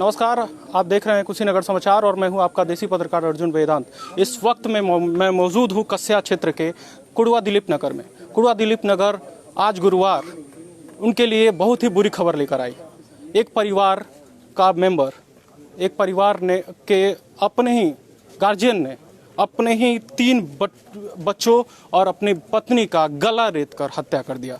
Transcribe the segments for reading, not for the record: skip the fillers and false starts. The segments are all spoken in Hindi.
नमस्कार, आप देख रहे हैं कुशीनगर समाचार और मैं हूं आपका देसी पत्रकार अर्जुन वेदांत। इस वक्त मैं मौजूद हूं कस्या क्षेत्र के कुड़वा दिलीप नगर में। कुड़वा दिलीप नगर आज गुरुवार उनके लिए बहुत ही बुरी खबर लेकर आई। एक परिवार का मेंबर, एक परिवार ने के अपने ही गार्जियन ने अपने ही 3 बच्चों और अपनी पत्नी का गला रेत कर हत्या कर दिया।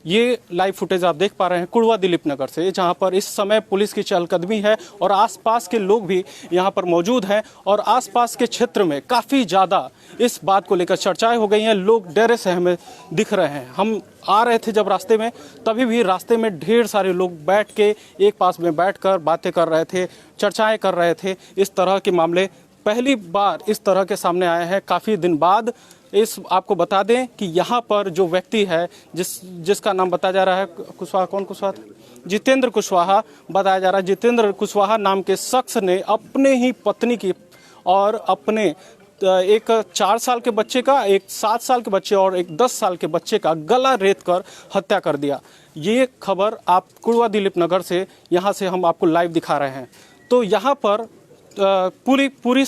ये लाइव फुटेज आप देख पा रहे हैं कुड़वा दिलीप नगर से, जहां पर इस समय पुलिस की चहलकदमी है और आसपास के लोग भी यहां पर मौजूद हैं और आसपास के क्षेत्र में काफ़ी ज़्यादा इस बात को लेकर चर्चाएं हो गई हैं। लोग डरे सहमे दिख रहे हैं। हम आ रहे थे जब रास्ते में, तभी भी रास्ते में ढेर सारे लोग बैठ के एक पास में बैठकर बातें कर रहे थे, चर्चाएँ कर रहे थे। इस तरह के मामले पहली बार इस तरह के सामने आए हैं काफ़ी दिन बाद। आपको बता दें कि यहाँ पर जो व्यक्ति है जिसका नाम बताया जा रहा है कुशवाहा, कौन कुशवाहा था? जितेंद्र कुशवाहा बताया जा रहा है। जितेंद्र कुशवाहा नाम के शख्स ने अपने ही पत्नी की और अपने एक 4 साल के बच्चे का, एक 7 साल के बच्चे और एक 10 साल के बच्चे का गला रेत कर हत्या कर दिया। ये खबर आप कुड़वा दिलीप नगर से, यहाँ से हम आपको लाइव दिखा रहे हैं। तो यहाँ पर पूरी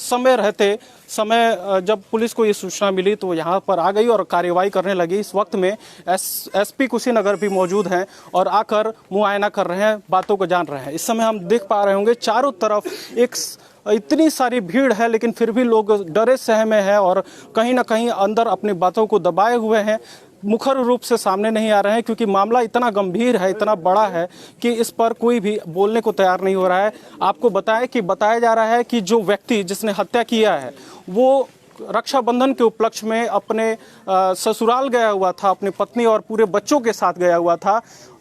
समय जब पुलिस को ये सूचना मिली तो यहाँ पर आ गई और कार्रवाई करने लगी। इस वक्त में एसपी कुशीनगर भी मौजूद हैं और आकर मुआयना कर रहे हैं, बातों को जान रहे हैं। इस समय हम देख पा रहे होंगे चारों तरफ एक इतनी सारी भीड़ है, लेकिन फिर भी लोग डरे सहमे हैं और कहीं ना कहीं अंदर अपनी बातों को दबाए हुए हैं। मुखर रूप से सामने नहीं आ रहे हैं क्योंकि मामला इतना गंभीर है, इतना बड़ा है कि इस पर कोई भी बोलने को तैयार नहीं हो रहा है। आपको बताया जा रहा है कि जो व्यक्ति जिसने हत्या किया है वो रक्षाबंधन के उपलक्ष्य में अपने ससुराल गया हुआ था, अपनी पत्नी और पूरे बच्चों के साथ गया हुआ था।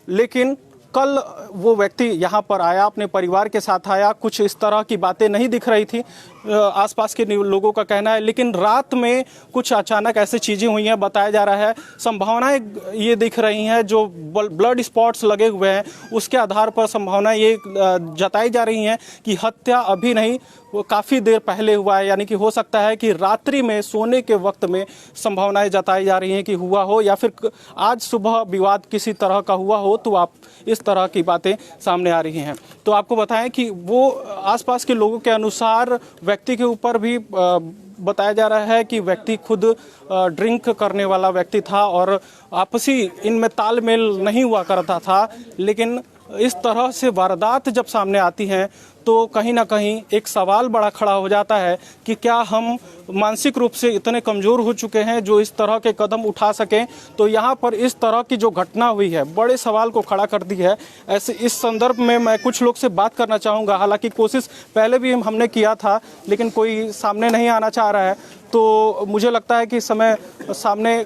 लेकिन कल वो व्यक्ति यहाँ पर आया, अपने परिवार के साथ आया। कुछ इस तरह की बातें नहीं दिख रही थी, आसपास के लोगों का कहना है। लेकिन रात में कुछ अचानक ऐसी चीज़ें हुई हैं, बताया जा रहा है। संभावनाएं ये दिख रही हैं, जो ब्लड स्पॉट्स लगे हुए हैं उसके आधार पर संभावनाएं ये जताई जा रही हैं कि हत्या अभी नहीं, वो काफ़ी देर पहले हुआ है। यानी कि हो सकता है कि रात्रि में सोने के वक्त में संभावनाएं जताई जा रही हैं कि हुआ हो, या फिर आज सुबह विवाद किसी तरह का हुआ हो। तो आप इस तरह की बातें सामने आ रही हैं। तो आपको बताएं कि वो आसपास के लोगों के अनुसार व्यक्ति के ऊपर भी बताया जा रहा है कि व्यक्ति खुद ड्रिंक करने वाला व्यक्ति था और आपसी इनमें तालमेल नहीं हुआ करता था। लेकिन इस तरह से वारदात जब सामने आती हैं तो कहीं ना कहीं एक सवाल बड़ा खड़ा हो जाता है कि क्या हम मानसिक रूप से इतने कमज़ोर हो चुके हैं जो इस तरह के कदम उठा सकें। तो यहाँ पर इस तरह की जो घटना हुई है बड़े सवाल को खड़ा कर दी है। ऐसे इस संदर्भ में मैं कुछ लोग से बात करना चाहूँगा। हालांकि कोशिश पहले भी हमने किया था, लेकिन कोई सामने नहीं आना चाह रहा है। तो मुझे लगता है कि इस समय सामने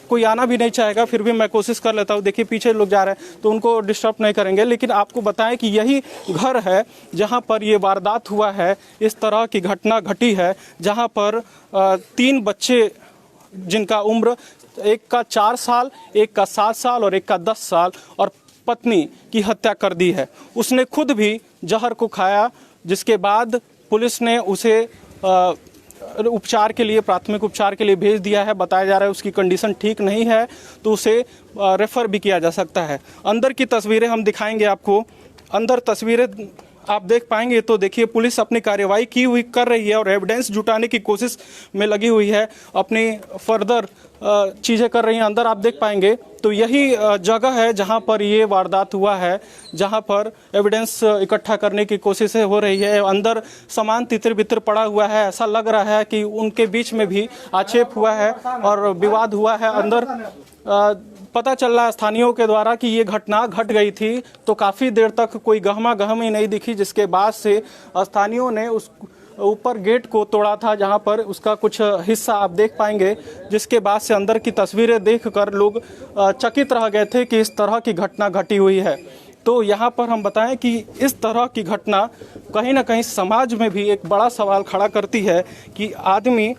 कोई आना भी नहीं चाहेगा, फिर भी मैं कोशिश कर लेता हूँ। देखिए पीछे लोग जा रहे हैं तो उनको डिस्टर्ब नहीं करेंगे। लेकिन आपको बताएं कि यही घर है जहाँ पर ये वारदात हुआ है, इस तरह की घटना घटी है, जहाँ पर 3 बच्चे जिनका उम्र, एक का 4 साल, एक का 7 साल और एक का 10 साल, और पत्नी की हत्या कर दी है। उसने खुद भी जहर को खाया, जिसके बाद पुलिस ने उसे उपचार के लिए, प्राथमिक उपचार के लिए भेज दिया है। बताया जा रहा है उसकी कंडीशन ठीक नहीं है, तो उसे रेफ़र भी किया जा सकता है। अंदर की तस्वीरें हम दिखाएंगे आपको। अंदर तस्वीरें आप देख पाएंगे तो देखिए पुलिस अपनी कार्रवाई कर रही है और एविडेंस जुटाने की कोशिश में लगी हुई है, अपनी फर्दर चीज़ें कर रही हैं। अंदर आप देख पाएंगे तो यही जगह है जहां पर ये वारदात हुआ है, जहां पर एविडेंस इकट्ठा करने की कोशिशें हो रही है। अंदर सामान तितर बितर पड़ा हुआ है, ऐसा लग रहा है कि उनके बीच में भी आक्षेप हुआ है और विवाद हुआ है। अंदर पता चल रहा है स्थानीयों के द्वारा कि ये घटना घट गई थी, तो काफ़ी देर तक कोई गहमा गहमी नहीं दिखी, जिसके बाद से स्थानीयों ने उस ऊपर गेट को तोड़ा था, जहां पर उसका कुछ हिस्सा आप देख पाएंगे, जिसके बाद से अंदर की तस्वीरें देखकर लोग चकित रह गए थे कि इस तरह की घटना घटी हुई है। तो यहाँ पर हम बताएं कि इस तरह की घटना कहीं ना कहीं समाज में भी एक बड़ा सवाल खड़ा करती है कि आदमी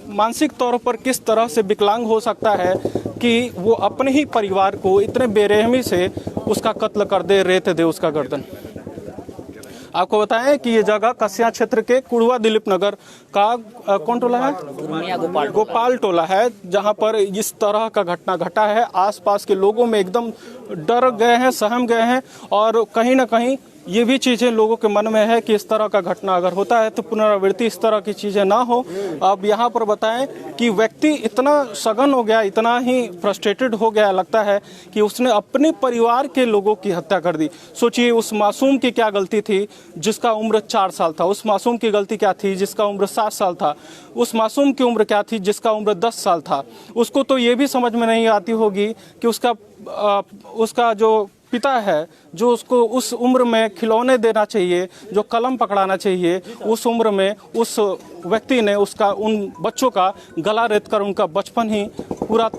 मानसिक तौर पर किस तरह से विकलांग हो सकता है कि वो अपने ही परिवार को इतने बेरहमी से उसका कत्ल कर दे, रेत दे उसका गर्दन। आपको बताएं कि ये जगह कस्या क्षेत्र के कुड़वा दिलीप नगर का कौन टोला है? गोपाल टोला है, जहां पर इस तरह का घटना घटा है। आसपास के लोगों में एकदम डर गए हैं, सहम गए हैं और कहीं ना कहीं ये भी चीज़ें लोगों के मन में है कि इस तरह का घटना अगर होता है तो पुनरावृत्ति इस तरह की चीज़ें ना हो। अब यहाँ पर बताएं कि व्यक्ति इतना सघन हो गया, इतना ही फ्रस्ट्रेटेड हो गया लगता है कि उसने अपने परिवार के लोगों की हत्या कर दी। सोचिए उस मासूम की क्या गलती थी जिसका उम्र 4 साल था, उस मासूम की गलती क्या थी जिसका उम्र 7 साल था, उस मासूम की उम्र क्या थी जिसका उम्र 10 साल था। उसको तो ये भी समझ में नहीं आती होगी कि उसका जो पिता है, जो उसको उस उम्र में खिलौने देना चाहिए, जो कलम पकड़ाना चाहिए, उस उम्र में उस व्यक्ति ने उन बच्चों का गला रेत कर उनका बचपन ही पूरा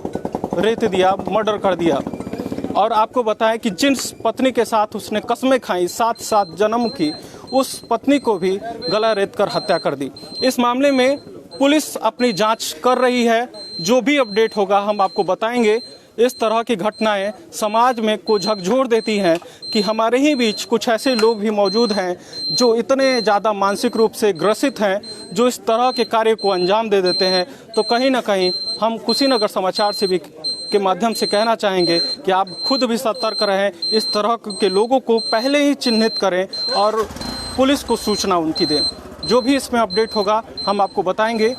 रेत दिया, मर्डर कर दिया। और आपको बताएं कि जिस पत्नी के साथ उसने कस्में खाई, 7 जन्म की, उस पत्नी को भी गला रेत कर हत्या कर दी। इस मामले में पुलिस अपनी जांच कर रही है, जो भी अपडेट होगा हम आपको बताएंगे। इस तरह की घटनाएं समाज में को झकझोर देती हैं कि हमारे ही बीच कुछ ऐसे लोग भी मौजूद हैं जो इतने ज़्यादा मानसिक रूप से ग्रसित हैं, जो इस तरह के कार्य को अंजाम दे देते हैं। तो कहीं ना कहीं हम कुशीनगर समाचार से भी के माध्यम से कहना चाहेंगे कि आप खुद भी सतर्क रहें, इस तरह के लोगों को पहले ही चिन्हित करें और पुलिस को सूचना उनकी दें। जो भी इसमें अपडेट होगा हम आपको बताएंगे।